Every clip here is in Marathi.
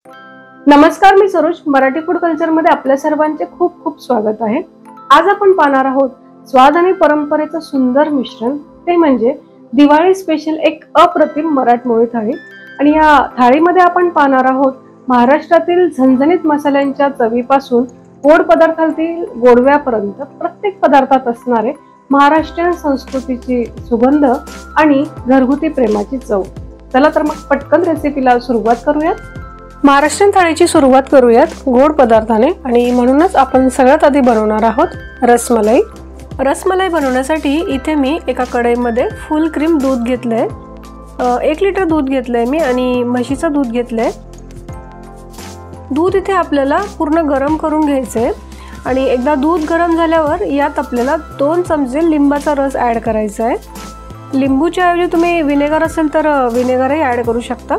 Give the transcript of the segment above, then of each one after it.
नमस्कार, मी सरोज. मराठी फूड कल्चर मध्ये आपल्या सर्वांचे खूप खूप स्वागत आहे. आज आपण पाहणार आहोत स्वाद आणि परंपरेचं सुंदर मिश्रण, ते म्हणजे दिवाळी स्पेशल एक अप्रतिम मराठमोळी थाळी. आणि या थाळीमध्ये आपण पाहणार आहोत महाराष्ट्रातील झणझणीत मसाल्यांच्या चवीपासून गोड पदार्थातील गोडव्यापर्यंत प्रत्येक पदार्थात असणारे महाराष्ट्रीयन संस्कृतीची सुगंध आणि घरगुती प्रेमाची चव. चला तर मग पटकन रेसिपीला सुरुवात करूयात. महाराष्ट्रीयन थाळीची सुरुवात करूयात गोड पदार्थाने, आणि म्हणूनच आपण सगळ्यात आधी बनवणार आहोत रसमलाई. रसमलाई बनवण्यासाठी इथे मी एका कढईमध्ये फुल क्रीम दूध घेतलंय. 1 लिटर दूध घेतलंय मी आणि म्हशीचं दूध घेतलंय. दूध इथे आपल्याला पूर्ण गरम करून घ्यायचंय आणि एकदा दूध गरम झाल्यावर यात आपल्याला 2 चमचे लिंबाचा रस ऍड करायचा आहे. लिंबूच्या ऐवजी तुम्ही विनेगर असेल तर विनेगरही ऍड करू शकता.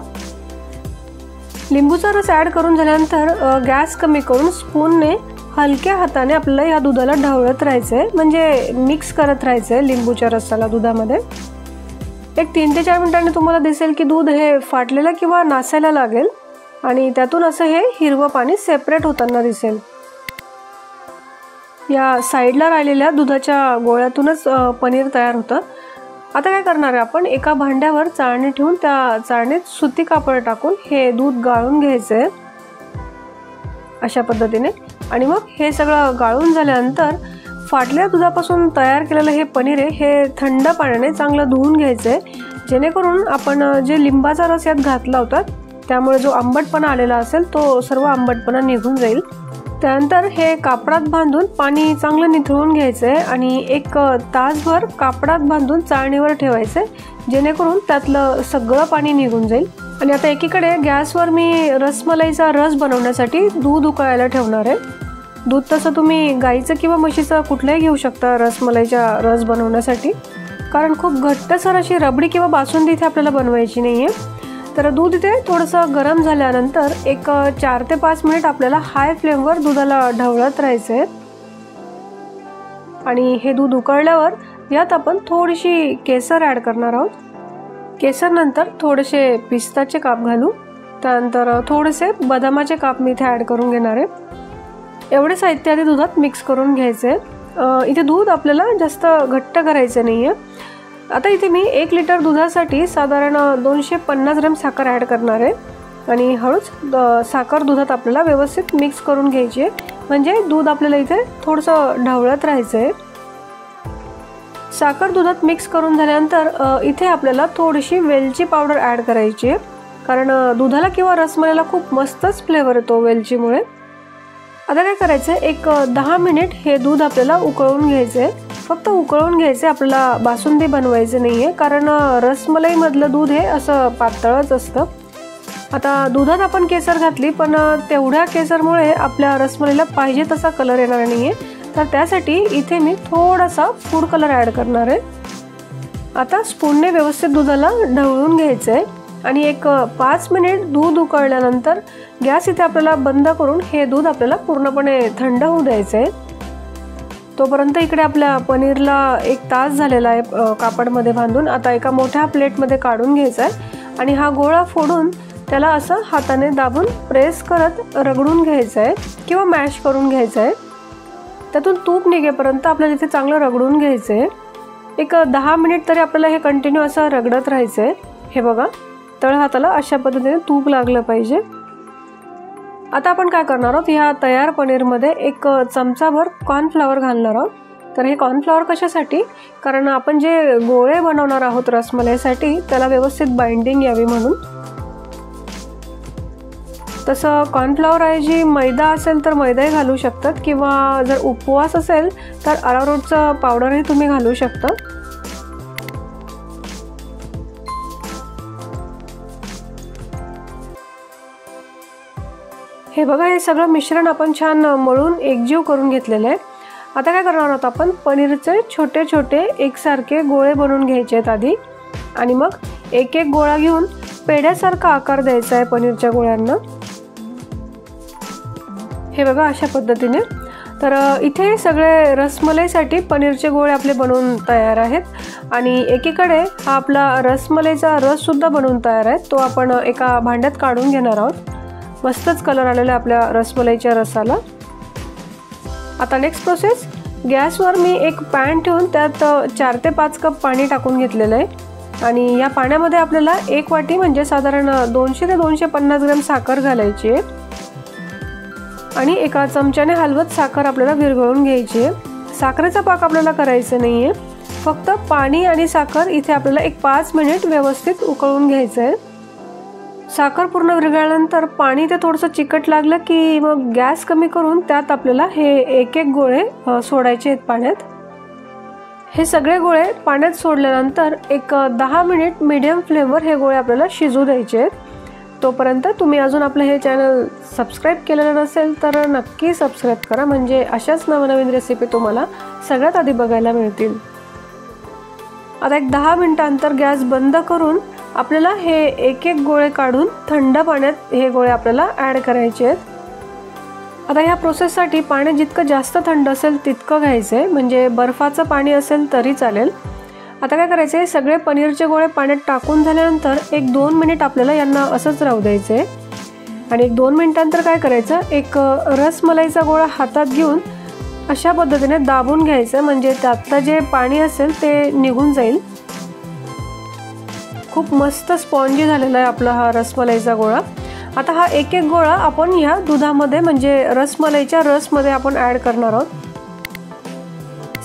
लिंबूचा रस ऍड करून झाल्यानंतर गॅस कमी करून स्पूनने हलक्या हाताने आपल्याला या दुधाला ढवळत राहायचंय, म्हणजे मिक्स करत राहायचंय लिंबूच्या रसाला दुधामध्ये. एक 3 ते 4 मिनिटांनी तुम्हाला दिसेल की दूध हे फाटलेलं किंवा नासायला लागेल आणि त्यातून असं हे हिरवं पाणी सेपरेट होताना दिसेल. या साईडला राहिलेल्या दुधाच्या गोळ्यातूनच पनीर तयार होतं. आता काय करणार आहे आपण, एका भांड्यावर चाळणी ठेवून त्या चाळणीत सुती कापड टाकून हे दूध गाळून घ्यायचंय अशा पद्धतीने. आणि मग हे सगळं गाळून झाल्यानंतर फाटल्या दुधापासून तयार केलेलं हे पनीर आहे हे थंड पाण्याने चांगलं धुवून घ्यायचंय, जेणेकरून आपण जे लिंबाचा रस यात घातला होता त्यामुळे जो आंबटपणा आलेला असेल तो सर्व आंबटपणा निघून जाईल. त्यानंतर हे कापडात बांधून पाणी चांगलं निथळून घ्यायचंय आणि एक तासभर कापडात बांधून चाळणीवर ठेवायचंय, जेणेकरून त्यातलं सगळं पाणी निघून जाईल. आणि आता एकीकडे गॅसवर मी रसमलाईचा रस बनवण्यासाठी दूध उकळायला ठेवणार आहे. दूध तसं तुम्ही गाईचं किंवा म्हशीचं कुठलंही घेऊ शकता रसमलाईचा रस बनवण्यासाठी, कारण खूप घट्टसर अशी रबडी किंवा बासुंदी इथे आपल्याला बनवायची नाहीये. तर दूध इथे थोडंसं गरम झाल्यानंतर एक 4 ते 5 मिनिट आपल्याला हाय फ्लेमवर दुधाला ढवळत राहायचंय. आणि हे दूध उकळल्यावर यात आपण थोडीशी केसर ऍड करणार आहोत. केसर नंतर थोडेसे पिस्ताचे काप घालू. त्यानंतर थोडेसे बदामाचे काप मी इथे ऍड करून घेणार आहे. एवढे साहित्य आधी दुधात मिक्स करून घ्यायचंय. इथे दूध आपल्याला जास्त घट्ट करायचं नाहीये. आता इथे मी 1 लिटर दुधासाठी साधारण 250 ग्रॅम साखर ऍड करणार आहे आणि हळूच साखर दुधात आपल्याला व्यवस्थित मिक्स करून घ्यायची आहे, म्हणजे दूध आपल्याला इथे थोडंसं ढवळत राहायचंय. साखर दुधात मिक्स करून झाल्यानंतर इथे आपल्याला थोडीशी वेलची पावडर ऍड करायची आहे, कारण दुधाला किंवा रसमलाईला खूप मस्तच फ्लेवर येतो वेलचीमुळे. आता काय करायचंय, एक 10 मिनिट हे दूध आपल्याला उकळून घ्यायचंय. फक्त उकळून घ्यायचे, आपल्याला बासुंदी बनवायचे नाहीये, कारण रसमलाई मधलं दूध हे असं पातळच असतं. आता दुधात आपण केसर घातली, पण तेवढ्या केसरमुळे आपल्या रसमलाईला पाहिजे तसा कलर येणार नाहीये, तर त्यासाठी इथे मी थोडासा फूड कलर ऍड करणार आहे. आता स्पूनने व्यवस्थित दुधाला ढवळून घ्यायचंय आणि एक 5 मिनिट दूध उकळल्यानंतर गॅस इथे आपल्याला बंद करून हे दूध आपल्याला पूर्णपणे थंड होऊ द्यायचंय. तोपर्यंत इकडे आपल्या पनीरला 1 तास झालेला आहे कापडमध्ये बांधून. आता एका मोठ्या प्लेटमध्ये काढून घ्यायचा आहे आणि हा गोळा फोडून त्याला असं हाताने दाबून प्रेस करत रगडून घ्यायचं आहे किंवा मॅश करून घ्यायचं आहे. त्यातून तूप निघेपर्यंत आपल्याला इथे चांगलं रगडून घ्यायचं आहे. एक 10 मिनिट तरी आपल्याला हे कंटिन्यू असं रगडत राहायचं आहे. हे बघा, तळ हाताला अशा पद्धतीने तूप लागलं पाहिजे. आता आपण काय करणार आहोत, ह्या तयार पनीरमध्ये 1 चमचाभर कॉर्नफ्लॉवर घालणार आहोत. तर हे कॉर्नफ्लॉवर कशासाठी, कारण आपण जे गोळे बनवणार आहोत रसमलाईसाठी त्याला व्यवस्थित बाइंडिंग यावी म्हणून. तसं कॉर्नफ्लॉवर ऐवजी मैदा असेल तर मैदाही घालू शकतात, किंवा जर उपवास असेल तर अरारोटचं पावडरही तुम्ही घालू शकता. हे बघा, हे सगळं मिश्रण आपण छान मळून एकजीव करून घेतलेलं आहे. आता काय करणार आहोत, आपण पनीरचे छोटे छोटे एकसारखे गोळे बनवून घ्यायचे आहेत आधी, आणि मग एक एक गोळा घेऊन पेढ्यासारखा आकार द्यायचा आहे पनीरच्या गोळ्यांना. हे बघा अशा पद्धतीने. तर इथे सगळे रसमलाईसाठी पनीरचे गोळे आपले बनवून तयार आहेत, आणि एकीकडे हा आपला रसमलाईचा रस सुद्धा बनवून तयार आहे, तो आपण एका भांड्यात काढून घेणार आहोत. मस्तच कलर आलेला आहे आपल्या रसमलाईच्या रसाला। आता नेक्स्ट प्रोसेस, गॅसवर मी एक पॅन ठेवून त्यात 4 ते 5 कप पाणी टाकून घेतलेलं आहे आणि या पाण्यामध्ये आपल्याला 1 वाटी म्हणजे साधारण 200 ते 250 ग्रॅम साखर घालायची आहे आणि एका चमच्याने हलवत साखर आपल्याला विरघळून घ्यायची आहे। साखरेचा पाक आपल्याला करायचा नाही आहे, फक्त पाणी आणि साखर इथे आपल्याला एक 5 मिनिट व्यवस्थित उकळून घ्यायचं आहे। साखर पूर्ण विरघळल्यानंतर पाणी ते थोडंसं चिकट लागलं की मग गॅस कमी करून त्यात आपल्याला हे एक एक गोळे सोडायचे आहेत पाण्यात। हे सगळे गोळे पाण्यात सोडल्यानंतर एक 10 मिनिट मीडियम फ्लेमवर हे गोळे आपल्याला शिजू द्यायचे आहेत। तोपर्यंत तुम्ही अजून आपलं हे चॅनल सबस्क्राईब केलेलं नसेल तर नक्की सबस्क्राईब करा, म्हणजे अशाच नवनवीन रेसिपी तुम्हाला सगळ्यात आधी बघायला मिळतील। आता एक 10 मिनिटांनंतर गॅस बंद करून आपल्याला हे एक एक गोळे काढून थंड पाण्यात हे गोळे आपल्याला ॲड करायचे आहेत। आता ह्या प्रोसेससाठी पाणी जितकं जास्त थंड असेल तितकं घ्यायचं आहे, म्हणजे बर्फाचं पाणी असेल तरी चालेल। आता काय करायचं आहे, सगळे पनीरचे गोळे पाण्यात टाकून झाल्यानंतर एक 2 मिनिट आपल्याला यांना असंच राहू द्यायचं आहे आणि एक 2 मिनिटांनंतर काय करायचं, एक रसमलाईचा गोळा हातात घेऊन अशा पद्धतीने दाबून घ्यायचं, म्हणजे त्यातलं जे पाणी असेल ते निघून जाईल। खूप मस्त स्पॉन्जी झालेला आहे आपला हा रसमलाईचा गोळा। आता हा एक एक गोळा आपण ह्या दुधामध्ये म्हणजे रसमलाईच्या रसमध्ये आपण ॲड करणार आहोत।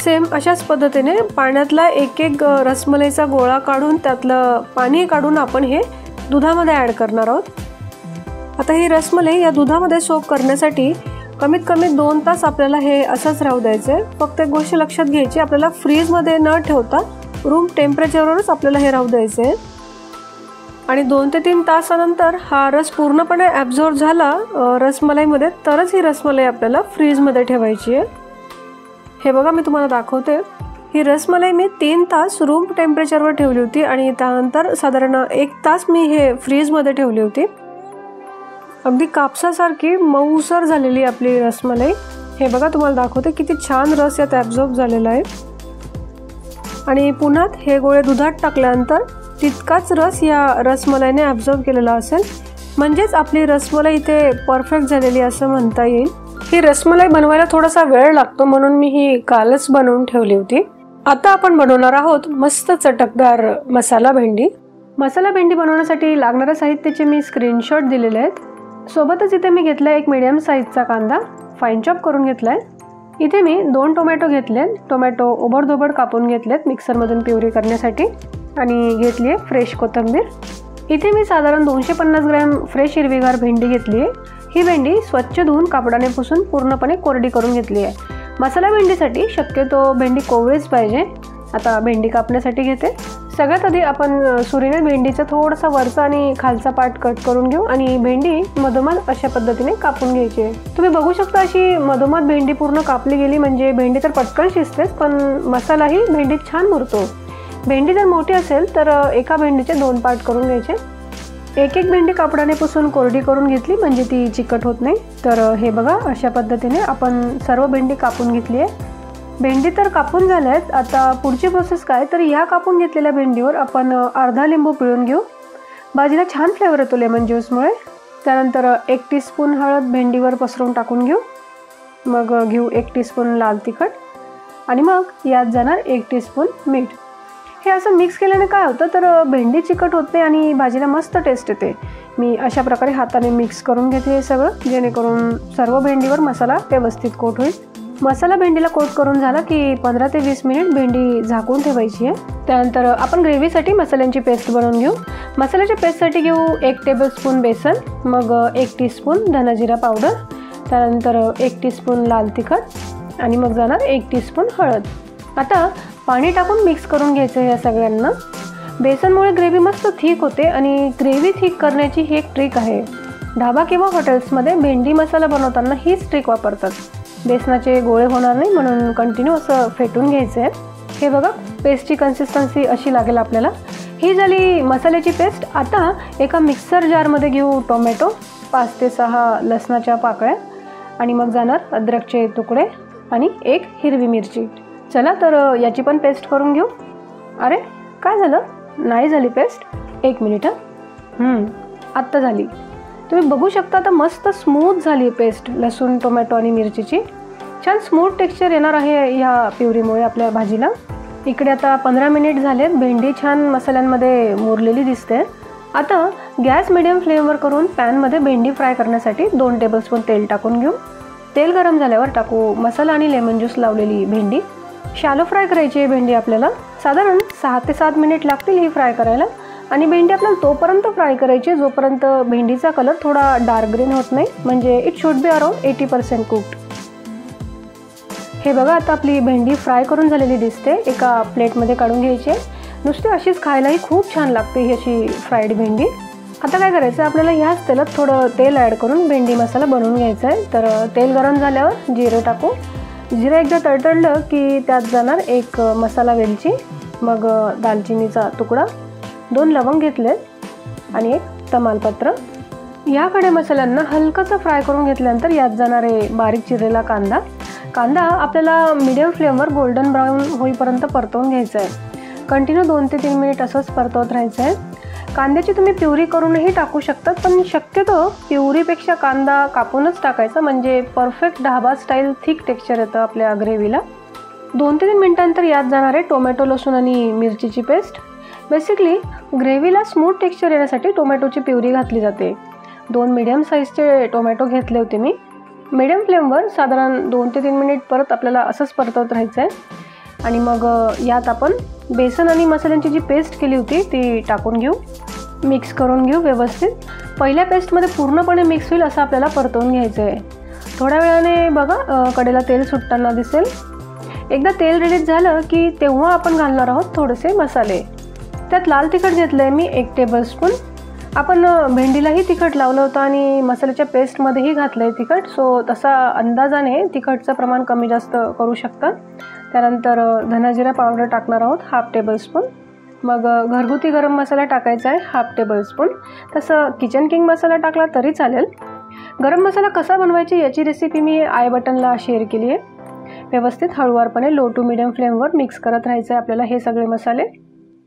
सेम अशाच पद्धतीने पाण्यातला एक एक रसमलाईचा गोळा काढून त्यातलं पाणी काढून आपण हे दुधामध्ये ॲड करणार आहोत। आता ही रसमलाई या दुधामध्ये सोक करण्यासाठी कमीत कमी 2 तास आपल्याला हे असंच राहू द्यायचं आहे। फक्त एक गोष्ट लक्षात घ्यायची, आपल्याला फ्रीजमध्ये न ठेवता रूम टेम्परेचरवरच आपल्याला हे राहू द्यायचं आहे आणि 2 ते 3 तासानंतर हा रस पूर्णपणे ॲब्झॉर्ब झाला रसमलाईमध्ये तरच ही रसमलाई आपल्याला फ्रीजमध्ये ठेवायची आहे। हे बघा मी तुम्हाला दाखवते, ही रसमलाई मी 3 तास रूम टेम्परेचरवर ठेवली होती आणि त्यानंतर साधारण 1 तास मी हे फ्रीजमध्ये ठेवली होती। अगदी कापसासारखी मऊसर झालेली आपली रसमलाई। हे बघा तुम्हाला दाखवते किती छान रस यात ॲब्झॉर्ब झालेला आहे आणि पुन्हा हे गोळे दुधात टाकल्यानंतर तितकाच रस या रसमलाईने ॲब्झॉर्ब केलेला असेल, म्हणजेच आपली रसमलाई इथे परफेक्ट झालेली असं म्हणता येईल। ही रसमलाई बनवायला थोडासा वेळ लागतो म्हणून मी ही कालच बनवून ठेवली होती। आता आपण बनवणार आहोत मस्त चटकदार मसाला भेंडी। मसाला भेंडी बनवण्यासाठी लागणाऱ्या साहित्याचे मी स्क्रीनशॉट दिलेले आहेत। सोबतच इथे मी घेतला एक मीडियम साईजचा कांदा फाईन चॉप करून घेतलाय। इथे मी 2 टोमॅटो घेतले, टोमॅटो ओबडधोबड कापून घेतलेत मिक्सरमधून प्युरी करण्यासाठी आणि घेतली आहे फ्रेश कोथिंबीर। इथे मी साधारण 250 ग्रॅम फ्रेश हिरवीगार भेंडी घेतली आहे। ही भेंडी स्वच्छ धुवून कापडाने पुसून पूर्णपणे कोरडी करून घेतली आहे। मसाला भेंडीसाठी शक्यतो भेंडी कोवळीच पाहिजे। आता भेंडी कापण्यासाठी घेते। सगळ्यात आधी आपण सुरीने भेंडीचा थोडासा वरचा आणि खालचा पार्ट कट करून घेऊ आणि भेंडी मधोमध अशा पद्धतीने कापून घ्यायची आहे। तुम्ही बघू शकता अशी मधोमध भेंडी पूर्ण कापली गेली म्हणजे भेंडी तर पटकन शिजतेच पण मसालाही भेंडीत छान मुरतो। भेंडी जर मोठी असेल तर एका भेंडीचे 2 पार्ट करून घ्यायचे। एक एक भेंडी कापडाने पुसून कोरडी करून घेतली म्हणजे ती चिकट होत नाही। तर हे बघा अशा पद्धतीने आपण सर्व भेंडी कापून घेतली आहे। भेंडी तर कापून झाल्या आहेत। आता पुढची प्रोसेस काय तर या कापून घेतलेल्या भेंडीवर आपण अर्धा लिंबू पिळून घेऊ। भाजीला छान फ्लेवर येतो लेमन ज्यूसमुळे। त्यानंतर 1 टीस्पून हळद भेंडीवर पसरून टाकून घेऊ। मग घेऊ 1 टीस्पून लाल तिखट आणि मग यात जाणार 1 टीस्पून मीठ। हे असं मिक्स केल्याने काय होतं तर भेंडी चिकट होते आणि भाजीला मस्त टेस्ट येते। मी अशा प्रकारे हाताने मिक्स करून घेते हे सगळं, जेणेकरून सर्व भेंडीवर मसाला व्यवस्थित कोट होईल। मसाला भेंडीला कोट करून झाला की 15 ते 20 मिनिट भेंडी झाकून ठेवायची आहे। त्यानंतर आपण ग्रेव्हीसाठी मसाल्यांची पेस्ट बनवून घेऊ। मसाल्याच्या पेस्टसाठी घेऊ 1 टेबलस्पून बेसन, मग 1 टीस्पून धना-जिरा पावडर, त्यानंतर 1 टीस्पून लाल तिखट आणि मग जाणार 1 टीस्पून हळद। आता पाणी टाकून मिक्स करून घ्यायचं या सगळ्यांना। बेसनमुळे ग्रेव्ही मस्त थिक होते आणि ग्रेव्ही थिक करण्याची ही एक ट्रिक आहे। ढाबा किंवा हॉटेल्समध्ये भेंडी मसाला बनवताना हीच ट्रिक वापरतात। बेसनाचे गोळे होणार नाही म्हणून कंटिन्यू असं फेटून घ्यायचं आहे। हे बघा पेस्टची कन्सिस्टन्सी अशी लागेल आपल्याला। ही झाली मसाल्याची पेस्ट। आता एका मिक्सर जारमध्ये घेऊ टोमॅटो, 5 ते 6 लसणाच्या पाकळ्या आणि मग जाणार अद्रकचे तुकडे आणि 1 हिरवी मिरची। चला तर याची पण पेस्ट करून घेऊ। अरे काय झालं, नाही झाली पेस्ट? 1 मिनिट आत्ता झाली। तुम्ही बघू शकता आता मस्त स्मूथ झाली पेस्ट लसूण टोमॅटो आणि मिरचीची. छान स्मूथ टेक्स्चर येणार आहे ह्या प्युरीमुळे आपल्या भाजीला. इकडे आता 15 मिनिट झाले. भेंडी छान मसाल्यांमध्ये मुरलेली दिसते. आता गॅस मिडियम फ्लेमवर करून पॅनमध्ये भेंडी फ्राय करण्यासाठी 2 टेबलस्पून तेल टाकून घेऊ. तेल गरम झाल्यावर टाकू मसाला आणि लेमन ज्यूस लावलेली भेंडी. शॅलो फ्राय करायची आहे भेंडी आपल्याला. साधारण 6 ते 7 मिनिट लागतील ही फ्राय करायला. आणि भेंडी आपल्याला तोपर्यंत फ्राय करायची जोपर्यंत भेंडीचा कलर थोडा डार्क ग्रीन होत नाही, म्हणजे it should be around 80% cooked. हे बघा आता आपली भेंडी फ्राय करून झालेली दिसते. एका प्लेटमध्ये काढून घ्यायची. नुसती अशीच खायलाही खूप छान लागते ही अशी फ्राईड भेंडी. आता काय करायचं आपल्याला ह्याच तेलात थोडं तेल ॲड करून भेंडी मसाला बनवून घ्यायचा आहे. तर तेल गरम झाल्यावर जिरे टाकू. जिरे एकदा तडतडलं की त्यात जाणार एक मसाला वेलची, मग दालचिनीचा तुकडा, 2 लवंग घेतले आणि एक तमालपत्र. या खडे मसाल्यांना हलकासा फ्राय करून घेतल्यानंतर यात जाणारे बारीक चिरलेला कांदा. कांदा आपल्याला मीडियम फ्लेमवर गोल्डन ब्राऊन होईपर्यंत परतवून घ्यायचा आहे. कंटिन्यू 2 ते 3 मिनिट असंच परतवत राहायचं आहे. कांद्याची तुम्ही प्युरी करूनही टाकू शकतात, पण शक्यतो प्युरीपेक्षा कांदा कापूनच टाकायचा, म्हणजे perfect dhaba style thick texture येतं आपल्या ग्रेव्हीला. 2 ते 3 मिनिटांनंतर यात जाणारे टोमॅटो लसूण आणि मिरचीची पेस्ट. बेसिकली ग्रेव्हीला स्मूथ टेक्स्चर येण्यासाठी टोमॅटोची प्युरी घातली जाते. 2 मीडियम साईजचे टोमॅटो घेतले होते मी. मीडियम फ्लेमवर साधारण 2 ते 3 मिनिट परत आपल्याला असंच परतवत राहायचं आहे. आणि मग यात आपण बेसन आणि मसाल्यांची जी पेस्ट केली होती ती टाकून घेऊ. मिक्स करून घेऊ व्यवस्थित. पहिल्या पेस्टमध्ये पूर्णपणे मिक्स होईल असं आपल्याला परतवून घ्यायचं आहे. थोड्या वेळाने बघा कडेला तेल सुटताना दिसेल. एकदा तेल रिलीज झालं की तेव्हा आपण घालणार आहोत थोडेसे मसाले. त्यात लाल तिखट घेतलं आहे मी 1 टेबलस्पून. आपण भेंडीलाही तिखट लावलं होतं आणि मसाल्याच्या पेस्टमध्येही घातलं आहे तिखट, सो तसा अंदाजाने तिखटचं प्रमाण कमी जास्त करू शकता. त्यानंतर धना जिरा पावडर टाकणार आहोत 1/2 टेबलस्पून. मग घरगुती गरम मसाला टाकायचा आहे 1/2 टेबलस्पून. तसं किचन किंग मसाला टाकला तरी चालेल. गरम मसाला कसा बनवायची याची रेसिपी मी आय बटनला शेअर केली आहे. व्यवस्थित हळूवारपणे लो टू मीडियम फ्लेमवर मिक्स करत राहायचं आहे आपल्याला हे सगळे मसाले.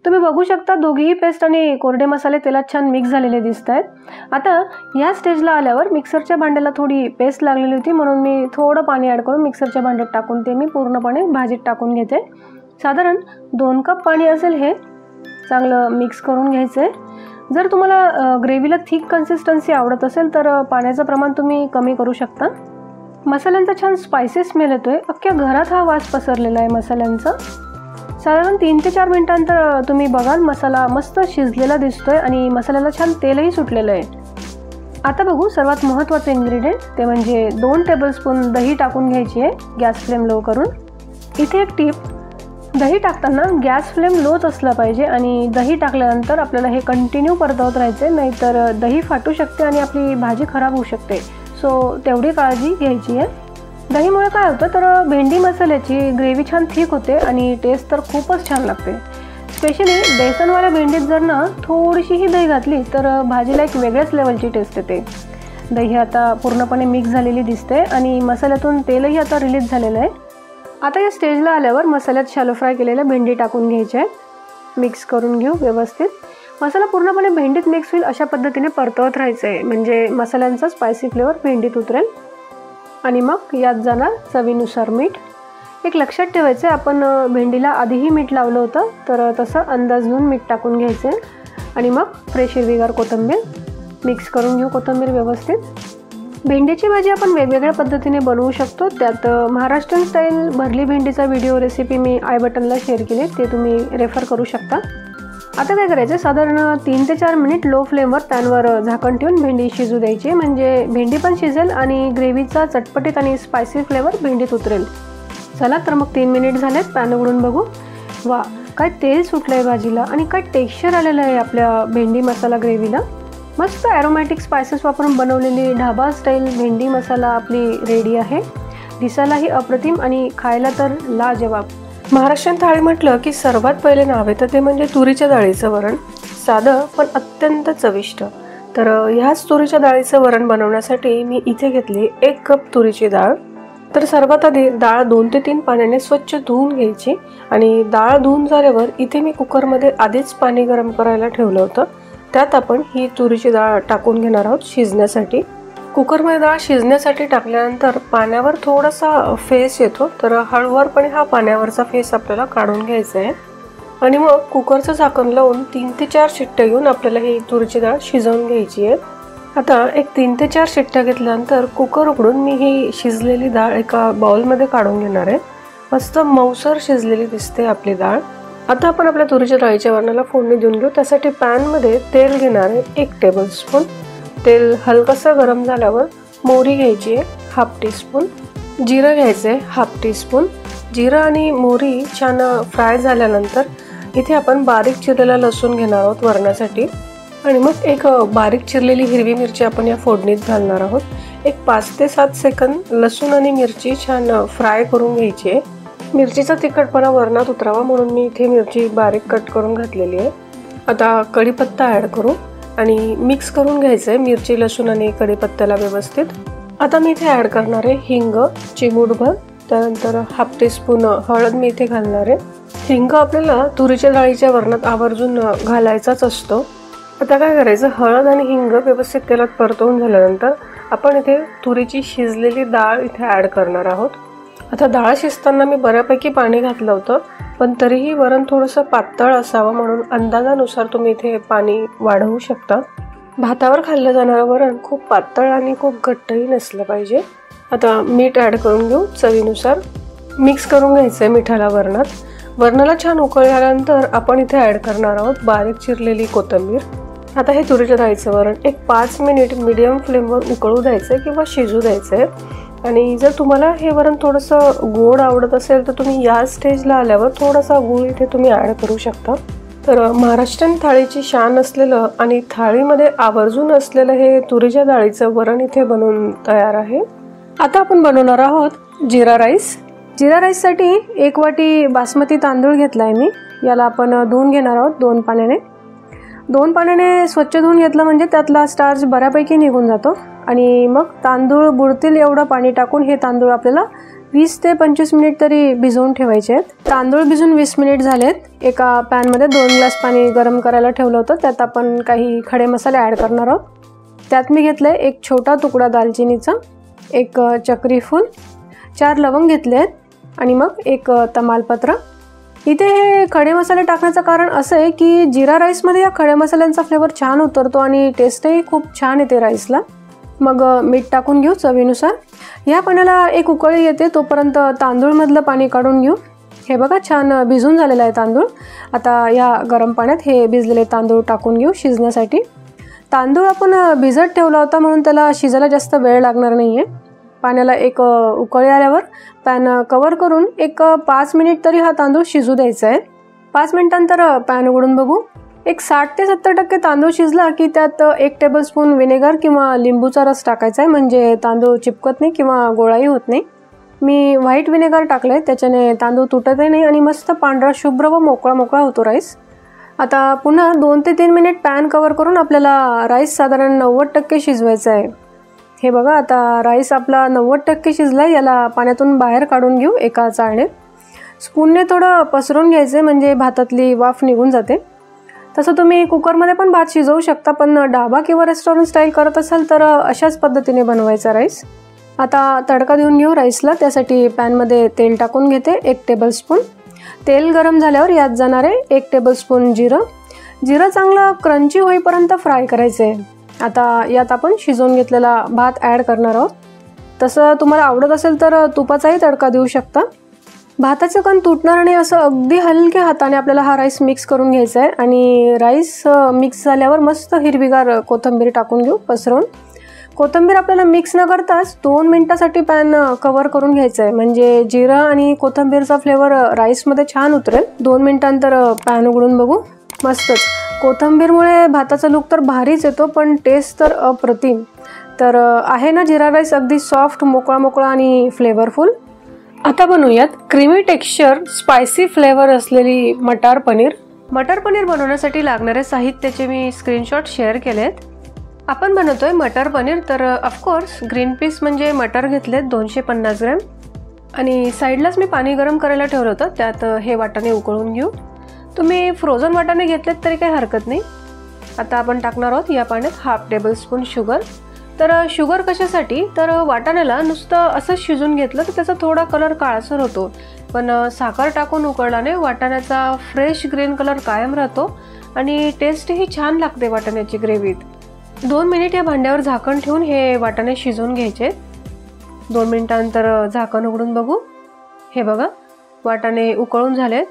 तुम्ही बघू शकता दोघीही पेस्ट आणि कोरडे मसाले तेलात छान मिक्स झालेले दिसत आहेत. आता या स्टेजला आल्यावर मिक्सरच्या भांड्याला थोडी पेस्ट लागलेली होती, म्हणून मी थोडं पाणी ॲड करून मिक्सरच्या भांड्यात टाकून ते मी पूर्णपणे भाजीत टाकून घेते. साधारण 2 कप पाणी असेल. हे चांगलं मिक्स करून घ्यायचं आहे. जर तुम्हाला ग्रेव्हीला थिक कन्सिस्टन्सी आवडत असेल तर पाण्याचं प्रमाण तुम्ही कमी करू शकता. मसाल्यांचा छान स्पायसी स्मेल येतो आहे. अख्ख्या घरात हा वास पसरलेला आहे मसाल्यांचा. साधारण 3 ते 4 मिनिटांनंतर तुम्ही बघाल मसाला मस्त शिजलेला दिसतोय आणि मसाल्याला छान तेलही सुटलेलं आहे. आता बघू सर्वात महत्त्वाचं इन्ग्रेडियंट ते म्हणजे 2 टेबलस्पून दही टाकून घ्यायची आहे गॅस फ्लेम लो करून. इथे एक टिप, दही टाकताना गॅस फ्लेम लोच असला पाहिजे आणि दही टाकल्यानंतर आपल्याला हे कंटिन्यू परतवत राहायचे, नाहीतर दही फाटू शकते आणि आपली भाजी खराब होऊ शकते. सो तेवढी काळजी घ्यायची आहे. दहीमुळे काय होतं तर भेंडी मसाल्याची ग्रेव्ही छान थिक होते आणि टेस्ट तर खूपच छान लागते. स्पेशली बेसनवाल्या भेंडीत जर ना थोडीशीही दही घातली तर भाजीला एक वेगळ्याच लेवलची टेस्ट येते. दही आता पूर्णपणे मिक्स झालेली दिसते आणि मसाल्यातून तेलही आता रिलीज झालेलं आहे. आता या स्टेजला आल्यावर मसाल्यात शॅलो फ्राय केलेल्या भेंडी टाकून घ्यायच्या आहेत. मिक्स करून घेऊ व्यवस्थित. मसाला पूर्णपणे भेंडीत मिक्स होईल अशा पद्धतीने परतवत राहायचं आहे, म्हणजे मसाल्यांचा स्पायसी फ्लेवर भेंडीत उतरेल. आणि मग यात जाणार चवीनुसार मीठ. एक लक्षात ठेवायचं आहे, आपण भेंडीला आधीही मीठ लावलं होतं, तर तसं अंदाज घेऊन मीठ टाकून घ्यायचं आहे. आणि मग फ्रेश हिरवीगार कोथिंबीर मिक्स करून घेऊ कोथिंबीर व्यवस्थित. भेंडीची भाजी आपण वेगवेगळ्या पद्धतीने बनवू शकतो. त्यात महाराष्ट्रीयन स्टाईल भरली भेंडीचा व्हिडिओ रेसिपी मी आय बटनला शेअर केली, ते तुम्ही रेफर करू शकता. आता काय करायचं, साधारण 3 ते 4 मिनिट लो फ्लेमवर पॅनवर झाकण ठेवून भेंडी शिजू द्यायची, म्हणजे भेंडी पण शिजेल आणि ग्रेव्हीचा चटपटीत आणि स्पायसी फ्लेवर भेंडीत उतरेल. चला तर मग 3 मिनिट झालेत. पॅन उघडून बघू. वा, काय तेल सुटलं आहे भाजीला आणि काय टेक्स्चर आलेलं आहे आपल्या भेंडी मसाला ग्रेव्हीला. मस्त ॲरोमॅटिक स्पायसेस वापरून बनवलेली ढाबा स्टाईल भेंडी मसाला आपली रेडी आहे. दिसायलाही अप्रतिम आणि खायला तर लाजवाब. महाराष्ट्रीयन थाळी म्हटलं की सर्वात पहिले नाव येतं ते म्हणजे तुरीच्या डाळीचं वरण. साधं पण अत्यंत चविष्ट. तर ह्याच तुरीच्या डाळीचं वरण बनवण्यासाठी मी इथे घेतली 1 कप तुरीची डाळ. तर सर्वात आधी डाळ 2 ते 3 पाण्याने स्वच्छ धुवून घ्यायची आणि डाळ धुवून झाल्यावर इथे मी कुकरमध्ये आधीच पाणी गरम करायला ठेवलं होतं. त्यात आपण ही तुरीची डाळ टाकून घेणार आहोत शिजण्यासाठी। कुकरमध्ये डाळ शिजण्यासाठी टाकल्यानंतर पाण्यावर थोडासा फेस येतो, तर हळूवारपणे हा पाण्यावरचा फेस आपल्याला काढून घ्यायचा आहे आणि मग कुकरचं झाकण लावून 3 ते 4 शिट्ट्या घेऊन आपल्याला ही तुरीची डाळ शिजवून घ्यायची आहे। आता एक 3 ते 4 शिट्ट्या घेतल्यानंतर कुकर उघडून मी ही शिजलेली डाळ एका बाउलमध्ये काढून घेणार आहे। मस्त मऊसर शिजलेली दिसते आपली डाळ। आता आपण आपल्या तुरीच्या डाळीच्या वरणाला फोडणी देऊन घेऊ। त्यासाठी पॅनमध्ये तेल घेणार आहे 1 टेबलस्पून। तेल हलकसं गरम झाल्यावर मोहरी घ्यायची आहे 1/2 टीस्पून, जिरं घ्यायचं आहे 1/2 टीस्पून। जिरं आणि मोहरी छान फ्राय झाल्यानंतर इथे आपण बारीक चिरलेला लसूण घेणार आहोत वरणासाठी आणि मग एक बारीक चिरलेली हिरवी मिरची आपण या फोडणीत घालणार आहोत। एक 5 ते 7 सेकंद लसूण आणि मिरची छान फ्राय करून घ्यायची आहे। मिरचीचा तिखटपणा वरणात उतरावा म्हणून मी इथे मिरची बारीक कट करून घातलेली आहे। आता कढीपत्ता ॲड करू आणि मिक्स करून घ्यायचं आहे मिरची, लसूण आणि कढीपत्त्याला व्यवस्थित। आता मी इथे ॲड करणार आहे हिंग चिमूटभर, त्यानंतर 1/2 टीस्पून हळद मी इथे घालणार आहे। हिंग आपल्याला तुरीच्या डाळीच्या वरणात आवर्जून घालायचाच असतो। आता काय करायचं, हळद आणि हिंग व्यवस्थित तेलात परतवून झाल्यानंतर आपण इथे तुरीची शिजलेली डाळ इथे ॲड करणार आहोत। आता डाळ शिजताना मी बऱ्यापैकी पाणी घातलं होतं, पण तरीही वरण थोडंसं पातळ असावं म्हणून अंदाजानुसार तुम्ही इथे पाणी वाढवू शकता। भातावर खाल्लं जाणारं वरण खूप पातळ आणि खूप घट्टही नसलं पाहिजे। आता मीठ ॲड करून घेऊ चवीनुसार। मिक्स करून घ्यायचं आहे मिठाला वरणात। वरणाला छान उकळी आल्यानंतर आपण इथे ॲड करणार आहोत बारीक चिरलेली कोथिंबीर। आता हे तुरीच्या डाळीचं वरण एक 5 मिनिट मीडियम फ्लेमवर उकळू द्यायचं आहे किंवा शिजू द्यायचं आहे। आणि जर तुम्हाला हे वरण थोडंसं गोड आवडत असेल तर तुम्ही या स्टेजला आल्यावर थोडासा गूळ इथे तुम्ही ॲड करू शकता। तर महाराष्ट्रीयन थाळीची शान असलेलं आणि थाळीमध्ये आवर्जून असलेलं हे तुरीच्या डाळीचं वरण इथे बनवून तयार आहे। आता आपण बनवणार आहोत जिरा राईस। जिरा राईससाठी 1 वाटी बासमती तांदूळ घेतला आहे मी। याला आपण धुवून घेणार आहोत 2 पाण्याने। 2 पाण्याने स्वच्छ धुवून घेतलं म्हणजे त्यातला स्टार्च बऱ्यापैकी निघून जातो आणि मग तांदूळ बुडतील एवढं पाणी टाकून हे तांदूळ आपल्याला 20 ते 25 मिनिट तरी भिजवून ठेवायचे आहेत। तांदूळ भिजून 20 मिनिट झालेत। एका पॅनमध्ये 2 ग्लास पाणी गरम करायला ठेवलं होतं, त्यात आपण काही खडे मसाले ॲड करणार आहोत। त्यात मी घेतलंय 1 छोटा तुकडा दालचिनीचा, 1 चक्री फूल, 4 लवंग घेतले आहेत आणि मग 1 तमालपत्र। इथे हे खडे मसाले टाकण्याचं कारण असं आहे की जिरा राईसमध्ये या खडे मसाल्यांचा फ्लेवर छान उतरतो आणि टेस्टही खूप छान येते राईसला। मग मीठ टाकून घेऊ चवीनुसार। या पाण्याला एक उकळी येते तोपर्यंत तांदूळमधलं पाणी काढून घेऊ। हे बघा छान भिजून झालेला आहे तांदूळ। आता या गरम पाण्यात हे भिजलेले तांदूळ टाकून घेऊ शिजण्यासाठी। तांदूळ आपण भिजत ठेवला होता म्हणून त्याला शिजायला जास्त वेळ लागणार नाही आहे। पाण्याला एक उकळी आल्यावर पॅन कव्हर करून एक 5 मिनिट तरी हा तांदूळ शिजू द्यायचा आहे। 5 मिनिटांनंतर पॅन उघडून बघू। एक 60 ते 70% तांदूळ शिजला की त्यात 1 टेबलस्पून व्हिनेगर किंवा लिंबूचा रस टाकायचा आहे, म्हणजे तांदूळ चिपकत नाही किंवा गोळाही होत नाही। मी व्हाईट व्हिनेगर टाकलंय, त्याच्याने तांदूळ तुटतही नाही आणि मस्त पांढरा शुभ्र व मोकळा मोकळा होतो राईस। आता पुन्हा 2 ते 3 मिनिट पॅन कव्हर करून आपल्याला राईस साधारण 90% शिजवायचा आहे। हे बघा आता राईस आपला 90% शिजला। याला पाण्यातून बाहेर काढून घेऊ एका चाळणीत। स्पूनने थोडं पसरून घ्यायचे म्हणजे भातातली वाफ निघून जाते। तसं तुम्ही कुकरमध्ये पण भात शिजवू शकता, पण ढाबा किंवा रेस्टॉरंट स्टाईल करत असाल तर अशाच पद्धतीने बनवायचा राईस। आता तडका देऊन घेऊ राईसला। त्यासाठी पॅनमध्ये तेल टाकून घेते 1 टेबलस्पून। तेल गरम झाल्यावर यात जाणार आहे 1 टेबलस्पून जिरं। जिरं चांगलं क्रंची होईपर्यंत फ्राय करायचं आहे। आता यात आपण शिजवून घेतलेला भात ॲड करणार आहोत। तसं तुम्हाला आवडत असेल तर तुपाचाही तडका देऊ शकता। भाताचं कण तुटणार नाही असं अगदी हलक्या हाताने आपल्याला हा राईस मिक्स करून घ्यायचा आहे आणि राईस मिक्स झाल्यावर मस्त हिरवीगार कोथिंबीर टाकून घेऊ पसरवून। कोथिंबीर आपल्याला मिक्स न करताच 2 मिनिटासाठी पॅन कव्हर करून घ्यायचं आहे, म्हणजे जिरा आणि कोथिंबीरचा फ्लेवर राईसमध्ये छान उतरेल। 2 मिनिटांनंतर पॅन उघडून बघू। मस्तच कोथिंबीरमुळे भाताचा लुक तर भारीच येतो, पण टेस्ट तर अप्रतिम। तर आहे ना जिरा राईस अगदी सॉफ्ट, मोकळा मोकळा आणि फ्लेवरफुल। आता बनवूयात क्रीमी टेक्स्चर स्पायसी फ्लेवर असलेली मटार पनीर। मटार पनीर बनवण्यासाठी लागणारे साहित्याचे मी स्क्रीनशॉट शेअर केलेत। आपण बनवतोय मटार पनीर, तर ऑफकोर्स ग्रीन पीस म्हणजे मटार घेतलेत 250 ग्रॅम आणि साईडलाच मी पाणी गरम करायला ठेवलं होतं, त्यात हे वाटाणे उकळून घेऊ। तुम्ही फ्रोझन वाटाणे घेतलेत तरी काही हरकत नाही। आता आपण टाकणार आहोत या पाण्यात हाफ टेबलस्पून शुगर। तर शुगर कशासाठी, तर वाटाण्याला नुसतं असं शिजून घेतलं तर त्याचा थोडा कलर काळसर होतो, पण साखर टाकून उकळल्याने वाटाण्याचा फ्रेश ग्रीन कलर कायम राहतो आणि टेस्टही छान लागते वाटाण्याची ग्रेव्हीत। 2 मिनिट या भांड्यावर झाकण ठेवून हे वाटाणे शिजवून घ्यायचे। 2 मिनिटांनंतर झाकण उघडून बघू। हे बघा, वाटाणे उकळून झालेत।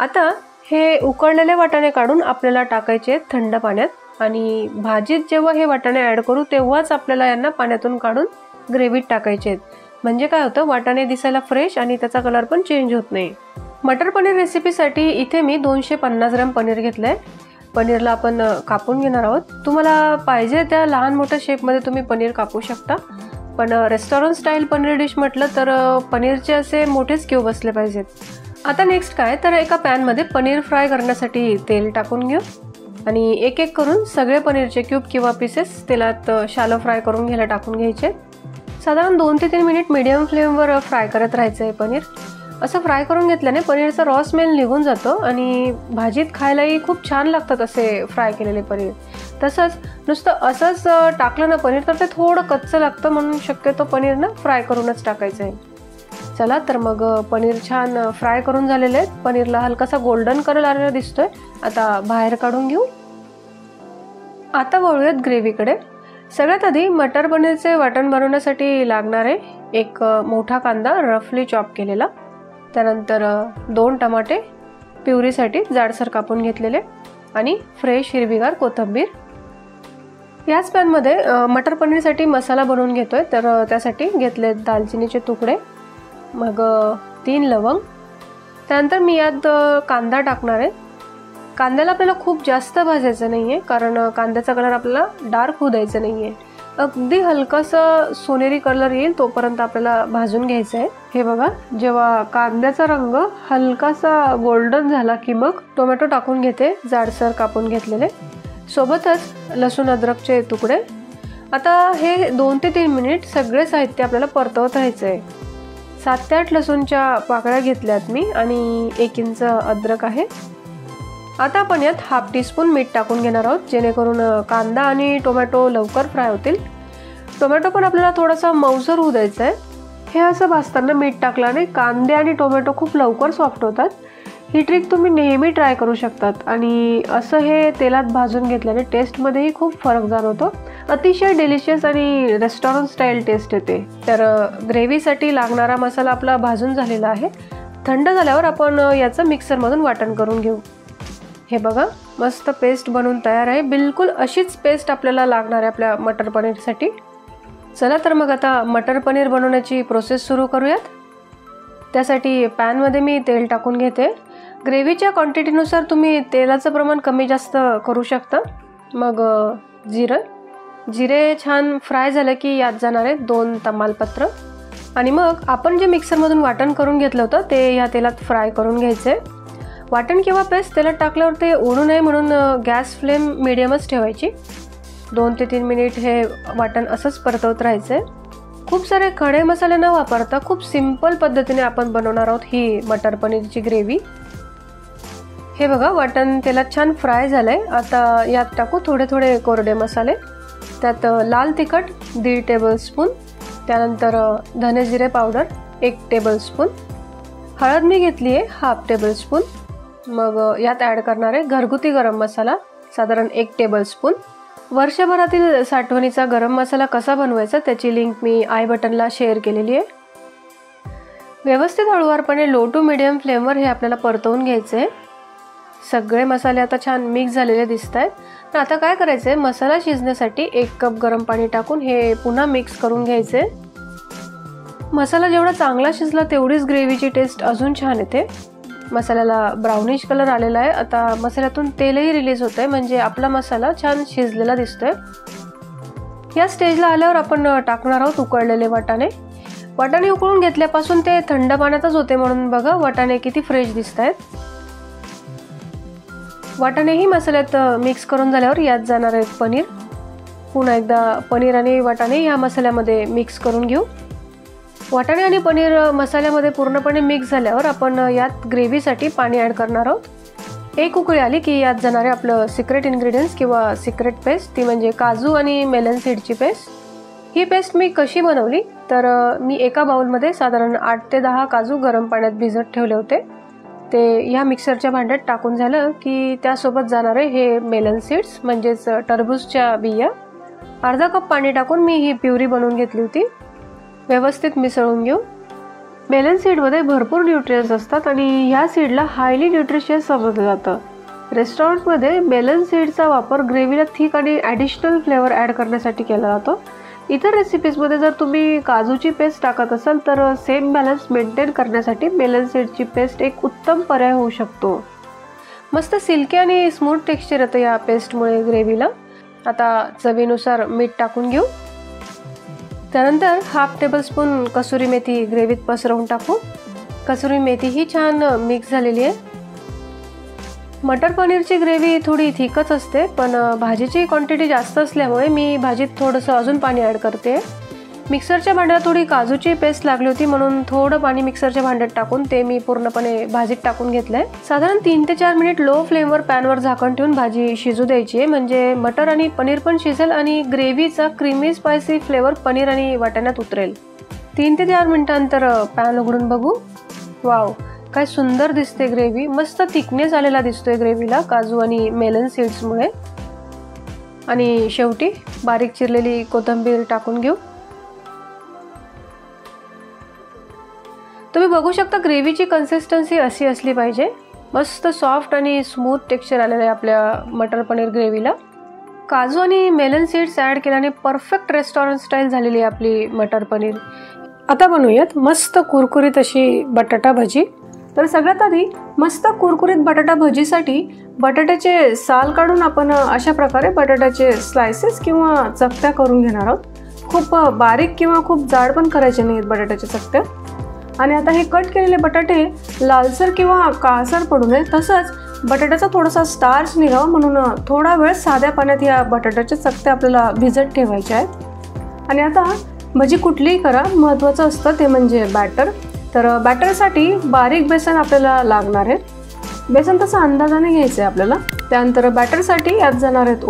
आता हे उकळलेले वाटाणे काढून आपल्याला टाकायचे थंड पाण्यात आणि भाजीत जेव्हा हे वाटाणे ॲड करू तेव्हाच आपल्याला यांना पाण्यातून काढून ग्रेव्हीत टाकायचे आहेत। म्हणजे काय होतं, वाटाणे दिसायला फ्रेश आणि त्याचा कलर पण चेंज होत नाही। मटर पनीर रेसिपीसाठी इथे मी 250 ग्रॅम पनीर घेतलंय। पनीरला आपण कापून घेणार आहोत। तुम्हाला पाहिजे त्या लहान मोठ्या शेपमध्ये तुम्ही पनीर कापू शकता, पण रेस्टॉरंट स्टाईल पनीर डिश म्हटलं तर पनीरचे असे मोठेच क्यूब असले पाहिजेत। आता नेक्स्ट काय, तर एका पॅनमध्ये पनीर फ्राय करण्यासाठी तेल टाकून घेऊ आणि एक एक करून सगळे पनीरचे क्यूब किंवा पीसेस तेलात शालो फ्राय करून घ्यायला टाकून घ्यायचे। साधारण 2 ते 3 मिनिट मीडियम फ्लेमवर फ्राय करत राहायचं आहे पनीर। असं फ्राय करून घेतल्याने पनीरचा रॉ स्मेल निघून जातो आणि भाजीत खायलाही खूप छान लागतात असे फ्राय केलेले पनीर। तसंच नुसतं असंच टाकलं ना पनीर तर ते थोडं कच्चं लागतं, म्हणून शक्यतो पनीर ना फ्राय करूनच टाकायचं आहे। चला तर मग पनीर छान फ्राय करून झालेले आहेत। पनीरला हलकासा गोल्डन कलर आलेला दिसतोय। आता बाहेर काढून घेऊ। आता वळूयात ग्रेव्हीकडे। सगळ्यात आधी मटर पनीरचे वाटण बनवण्यासाठी लागणारे एक मोठा कांदा रफली चॉप केलेला, त्यानंतर 2 टमाटे प्युरीसाठी जाडसर कापून घेतलेले आणि फ्रेश हिरवीगार कोथिंबीर। याच पॅनमध्ये मटर पनीरसाठी मसाला बनवून घेतोय। तर त्यासाठी घेतले दालचिनीचे तुकडे, मग 3 लवंग, त्यानंतर मी यात कांदा टाकणार आहे। कांद्याला आपल्याला खूप जास्त भाजायचं नाहीये, कारण कांद्याचा कलर आपल्याला डार्क होऊ द्यायचा नाहीये। अगदी हलकासा सोनेरी कलर येईल तोपर्यंत आपल्याला भाजून घ्यायचं आहे। हे बघा, जेव्हा कांद्याचा रंग हलकासा गोल्डन झाला की मग टोमॅटो टाकून घेते जाडसर कापून घेतलेले, सोबतच लसूण अद्रकचे तुकडे। आता हे 2 ते 3 मिनिट सगळे साहित्य आपल्याला परतवत राहायचं आहे। 7 ते 8 लसूणच्या पाकळ्या घेतल्यात मी आणि 1 इंच अद्रक आहे। आता आपण यात हाफ टीस्पून मीठ टाकून घेणार आहोत, जेणेकरून कांदा आणि टोमॅटो लवकर फ्राय होतील। टोमॅटो पण आपल्याला थोडासा मऊसर होऊ द्यायचा आहे। हे असं भाजताना मीठ टाकल्याने कांदे आणि टोमॅटो खूप लवकर सॉफ्ट होतात। ही ट्रिक तुम्ही नेहमी ट्राय करू शकतात आणि असं हे तेलात भाजून घेतल्याने टेस्टमध्येही खूप फरक जाणवतो। अतिशय डिलिशियस आणि रेस्टॉरंट स्टाईल टेस्ट येते। तर ग्रेव्हीसाठी लागणारा मसाला आपला भाजून झालेला आहे। थंड झाल्यावर आपण याचं मिक्सरमधून वाटण करून घेऊ। हे बघा, मस्त पेस्ट बनवून तयार आहे। बिलकुल अशीच पेस्ट आपल्याला लागणार आहे आपल्या मटर पनीरसाठी। चला तर मग आता मटर पनीर बनवण्याची प्रोसेस सुरू करूयात। त्यासाठी पॅनमध्ये मी तेल टाकून घेते। ग्रेव्हीच्या क्वांटिटीनुसार तुम्ही तेलाचं प्रमाण कमी जास्त करू शकता। मग जिरे छान फ्राय झाले की यात जाणार आहे 2 तमालपत्र आणि मग आपण जे मिक्सरमधून वाटण करून घेतलं होतं ते या तेलात फ्राय करून घ्यायचे। वाटण किंवा पेस्ट तेलात टाकल्यावर ते ओढू नये म्हणून गॅस फ्लेम मीडियमच ठेवायची। 2 ते 3 मिनिट हे वाटण असंच परतवत राहायचं आहे। खूप सारे खडे मसाले न वापरता खूप सिंपल पद्धतीने आपण बनवणार आहोत ही मटर पनीरची ग्रेव्ही। हे बघा, वाटण तेलात छान फ्राय झालंय। आता यात टाकू थोडे थोडे कोरडे मसाले। त्यात लाल तिखट 1.5 टेबलस्पून, त्यानंतर धने जिरे पावडर 1 टेबलस्पून, हळद मी घेतली आहे हाफ टेबलस्पून। मग यात ॲड करणार आहे घरगुती गरम मसाला साधारण 1 टेबलस्पून। वर्षभरातील साठवणीचा गरम मसाला कसा बनवायचा त्याची लिंक मी आय बटनला शेअर केलेली आहे। व्यवस्थित हळूवारपणे लो टू मीडियम फ्लेमवर हे आपल्याला परतवून घ्यायचे आहे। सगळे मसाले आता छान मिक्स झालेले दिसत आहेत। तर आता काय करायचं आहे, मसाला शिजण्यासाठी 1 कप गरम पाणी टाकून हे पुन्हा मिक्स करून घ्यायचे। मसाला जेवढा चांगला शिजला तेवढीच ग्रेव्हीची टेस्ट अजून छान येते। मसाल्याला ब्राउनिश कलर आलेला आहे। आता मसाल्यातून तेलही रिलीज होत आहे, म्हणजे आपला मसाला छान शिजलेला दिसतोय। या स्टेजला आल्यावर आपण टाकणार आहोत उकळलेले वाटाणे। वाटाणे उकळून घेतल्यापासून ते थंड पाण्यातच होते, म्हणून बघा वाटाणे किती फ्रेश दिसत आहेत। वाटाणेही मसाल्यात मिक्स करून झाल्यावर यात जाणार आहे पनीर। पुन्हा एकदा पनीर आणि वाटाणे या मसाल्यामध्ये मिक्स करून घेऊ। वाटाणे आणि पनीर मसाल्यामध्ये पूर्णपणे मिक्स झाल्यावर आपण यात ग्रेव्हीसाठी पाणी ॲड करणार आहोत। एक उकळी आली की यात जाणारे आपलं सिक्रेट इन्ग्रेडियंट्स किंवा सिक्रेट पेस्ट, ती म्हणजे काजू आणि मेलन सीडची पेस्ट. ही पेस्ट मी कशी बनवली तर मी एका बाउलमध्ये साधारण 8 ते 10 काजू गरम पाण्यात भिजत ठेवले होते. ते ह्या मिक्सरच्या भांड्यात टाकून झालं की त्यासोबत जाणारे हे मेलन सीड्स म्हणजेच टरबूजच्या बिया. अर्धा कप पाणी टाकून मी ही प्युरी बनवून घेतली होती. व्यवस्थित मिसळून घेऊ. मेलन सीडमध्ये भरपूर न्यूट्रियन्स असतात आणि ह्या सीडला हायली न्यूट्रिशियस समजलं जातं. रेस्टॉरंटमध्ये मेलन सीडचा वापर ग्रेव्हीला थिक आणि ॲडिशनल फ्लेवर ॲड करण्यासाठी केला जातो. इतर रेसिपीजमध्ये जर तुम्ही काजूची पेस्ट टाकत असाल तर सेम बॅलन्स मेंटेन करण्यासाठी मेलन सीडची पेस्ट एक उत्तम पर्याय होऊ शकतो. मस्त सिल्की आणि स्मूथ टेक्स्चर येतं या पेस्टमुळे ग्रेव्हीला. आता चवीनुसार मीठ टाकून घेऊ. त्यानंतर 1/2 टेबलस्पून कसुरी मेथी ग्रेव्हीत पसरवून टाकू. कसुरी मेथी ही छान मिक्स झालेली आहे. मटर पनीरची ग्रेव्ही थोडी थिकच असते, पण भाजीची क्वांटिटी जास्त असल्यामुळे मी भाजीत थोडंसं अजून पाणी ॲड करते. मिक्सरच्या भांड्यात थोडी काजूची पेस्ट लागली होती म्हणून थोडं पाणी मिक्सरच्या भांड्यात टाकून ते मी पूर्णपणे भाजीत टाकून घेतलंय. साधारण 3 ते 4 मिनिट लो फ्लेमवर पॅनवर झाकण ठेवून भाजी शिजू द्यायची आहे, म्हणजे मटर आणि पनीर पण शिजेल आणि ग्रेव्हीचा क्रीमी स्पायसी फ्लेवर पनीर आणि वाटाण्यात उतरेल. 3 ते 4 मिनिटांनंतर पॅन उघडून बघू. वाव, काय सुंदर दिसते ग्रेव्ही. मस्त थिकनेस आलेला दिसतोय ग्रेव्हीला काजू आणि मेलन सीड्समुळे. आणि शेवटी बारीक चिरलेली कोथिंबीर टाकून घेऊ. तुम्ही बघू शकता ग्रेव्हीची कन्सिस्टन्सी अशी असली पाहिजे. मस्त सॉफ्ट आणि स्मूथ टेक्स्चर आलेलं आहे आपल्या मटर पनीर ग्रेव्हीला. काजू आणि मेलन सीड्स ॲड केल्याने परफेक्ट रेस्टॉरंट स्टाईल झालेली आहे आपली मटर पनीर. आता बनवूयात मस्त कुरकुरीत अशी बटाटा भजी. तर सगळ्यात आधी मस्त कुरकुरीत बटाटा भजीसाठी बटाट्याचे साल काढून आपण अशा प्रकारे बटाट्याचे स्लायसेस किंवा चकत्या करून घेणार आहोत. खूप बारीक किंवा खूप जाड पण करायचे नाहीत बटाट्याच्या चकत्या. आणि आता हे कट केलेले बटाटे लालसर किंवा काळसर पडू नये, तसंच बटाट्याचा थोडासा स्टार्च निघावा म्हणून थोडा वेळ साध्या पाण्यात या बटाट्याच्या चकत्या आपल्याला भिजत ठेवायच्या आहेत. आणि आता भजी कुठलीही करा, महत्त्वाचं असतं ते म्हणजे बॅटर. तर बॅटरसाठी बारीक बेसन आपल्याला लागणार आहे. बेसन तसं अंदाजाने घ्यायचं आहे आपल्याला. त्यानंतर बॅटरसाठी यात जाणार आहेत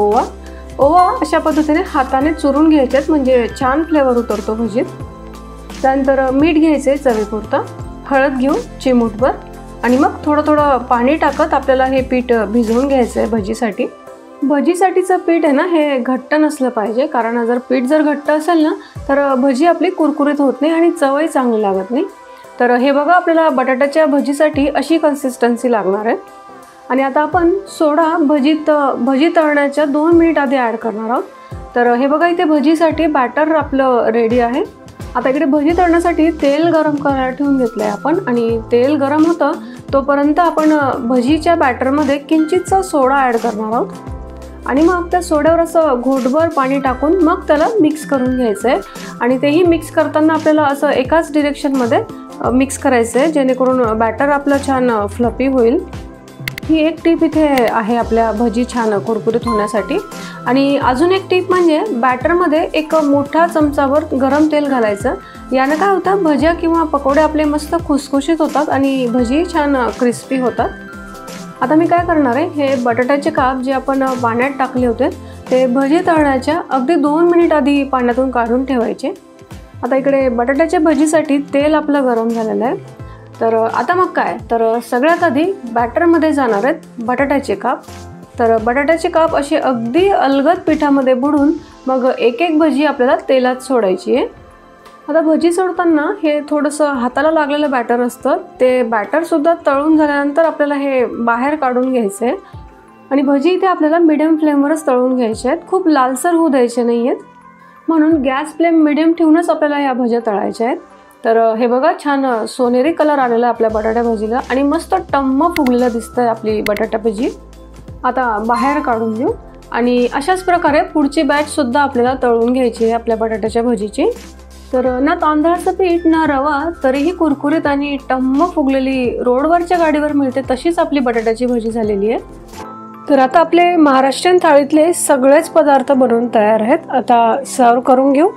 ओवा अशा पद्धतीने हाताने चुरून घ्यायचे आहेत, म्हणजे छान फ्लेवर उतरतो भजीत. त्यानंतर मीठ घ्यायचे चवीपुरतं, हळद घेऊ चिमूटभर आणि मग थोडं थोडं पाणी टाकत आपल्याला हे पीठ भिजवून घ्यायचं आहे भजीसाठी. भजीसाठीचं पीठ आहे ना, हे घट्ट नसलं पाहिजे, कारण जर पीठ जर घट्ट असेल ना तर भजी आपली कुरकुरीत होत नाही आणि चवही चांगली लागत नाही. तर हे बघा, आपल्याला बटाट्याच्या भजीसाठी अशी कन्सिस्टन्सी लागणार आहे. आणि आता आपण सोडा भजी तळण्याच्या 2 मिनिट आधी ॲड करणार आहोत. तर हे बघा, इथे भजीसाठी बॅटर आपलं रेडी आहे. आता इकडे भजी तळण्यासाठी तेल गरम करायला ठेवून घेतलं आहे आपण. आणि तेल गरम होतं तोपर्यंत आपण भजीच्या बॅटरमध्ये किंचितचा सोडा ॲड करणार आहोत. आणि मग त्या सोड्यावर असं घोटभर पाणी टाकून मग त्याला मिक्स करून घ्यायचं आहे. आणि तेही मिक्स करताना आपल्याला असं एकाच डिरेक्शनमध्ये मिक्स करायचं आहे, जेणेकरून बॅटर आपलं छान फ्लफी होईल. ही एक टीप इथे आहे आपल्या भजी छान कुरकुरीत होण्यासाठी. आणि अजून एक टीप म्हणजे बॅटरमध्ये एक मोठा चमचावर गरम तेल घालायचं. यानं काय होतं, भज्या किंवा पकोडे आपले मस्त खुसखुशीत होतात आणि भजी छान क्रिस्पी होतात. आता मी काय करणार आहे, हे बटाट्याचे काप जे आपण पाण्यात टाकले होते ते भजी तळण्याच्या अगदी 2 मिनिट आधी पाण्यातून काढून ठेवायचे. आता इकडे बटाट्याच्या भजीसाठी तेल आपलं गरम झालेलं आहे. तर आता मग काय, तर सगळ्यात आधी बॅटरमध्ये जाणार आहेत बटाट्याचे काप. तर बटाट्याचे काप असे अगदी अलगद पिठामध्ये बुडून मग एक एक भजी आपल्याला तेलात सोडायची आहे. आता भजी सोडताना हे थोडंसं हाताला लागलेलं बॅटर असतं, ते बॅटरसुद्धा तळून झाल्यानंतर आपल्याला हे बाहेर काढून घ्यायचं आहे. आणि भजी इथे आपल्याला मिडियम फ्लेमवरच तळून घ्यायचे आहेत, खूप लालसर होऊ द्यायचे नाही आहेत. म्हणून गॅस फ्लेम मिडियम ठेवूनच आपल्याला ह्या भज्या तळायच्या आहेत. तर हे बघा, छान सोनेरी कलर आलेला आहे आपल्या बटाटा भजीला आणि मस्त टम्म फुगलेलं दिसतंय आपली बटाटा भजी. आता बाहेर काढून घेऊ. आणि अशाच प्रकारे पुढची बॅचसुद्धा आपल्याला तळून घ्यायची आहे आपल्या बटाट्याच्या भजीची. तर ना तांदळाचं पीठ ना रवा, तरीही कुरकुरीत आणि टम्म फुगलेली रोडवरच्या गाडीवर मिळते तशीच आपली बटाट्याची भजी झालेली आहे. तर आता आपले महाराष्ट्रीयन थाळीतले सगळेच पदार्थ बनवून तयार आहेत. आता सर्व करून घेऊ.